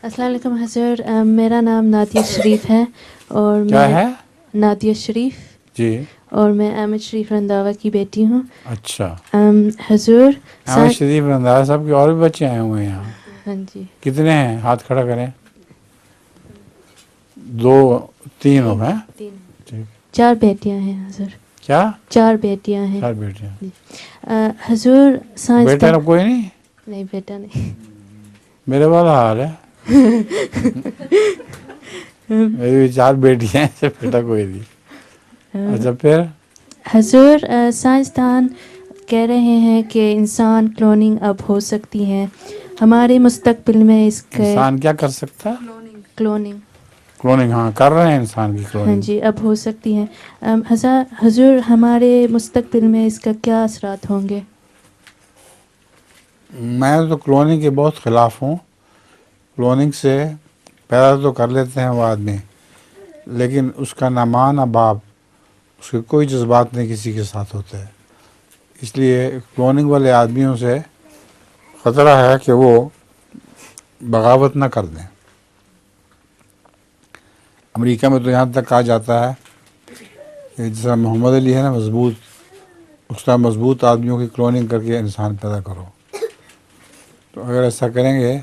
السلام علیکم حضور، میرا نام نادیہ شریف ہے اور کیا میں ہے؟ نادیہ شریف جی اور میں احمد شریف رنداوا کی بیٹی ہوں. اچھا. حضور احمد شریف رنداوا صاحب کے اور بھی بچے آئے ہوئے ہیں یہاں. ہاں جی. کتنے ہیں؟ ہاتھ کھڑا کریں. 2 3 ہو گئے. تین. ٹھیک. 4 بیٹیاں ہیں حضور. کیا؟ 4 بیٹیاں ہیں. 4 بیٹیاں. حضور بیٹا کوئی نہیں؟ نہیں بیٹا نہیں. میرے والا حال ہے. میری بھی 4 بیٹیاں ہیں، بیٹا کوئی نہیں. اچھا پھر؟ حضور سائنسدان کہہ رہے ہیں کہ انسان کلوننگ اب ہو سکتی ہے. ہمارے مستقبل میں اس کے انسان کیا کر سکتا ہے؟ کلوننگ. کلوننگ. ہاں کر رہے ہیں انسان کی ہاں کلوننگ. جی اب ہو سکتی ہے. حضور ہمارے مستقبل میں اس کا کیا اثرات ہوں گے؟ میں تو کلوننگ کے بہت خلاف ہوں. کلوننگ سے پیدا تو کر لیتے ہیں وہ آدمی، لیکن اس کا نہ ماں نہ باپ، اس کے کوئی جذبات نہیں کسی کے ساتھ ہوتے ہیں. اس لیے کلوننگ والے آدمیوں سے خطرہ ہے کہ وہ بغاوت نہ کر دیں. امریکہ میں تو یہاں تک کہا جاتا ہے کہ جس طرح محمد علی ہے نا مضبوط، اس طرح مضبوط آدمیوں کی کلوننگ کر کے انسان پیدا کرو. تو اگر ایسا کریں گے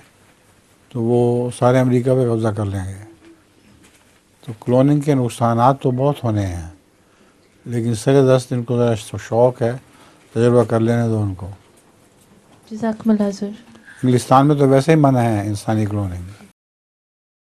تو وہ سارے امریکہ پہ قبضہ کر لیں گے. تو کلوننگ کے نقصانات تو بہت ہونے ہیں، لیکن سر دست ان کو ذرا شوق ہے، تجربہ کر لینے دو ان کو. جزاکم اللہ حضور. انگلستان میں تو ویسے ہی منع ہے انسانی کلوننگ.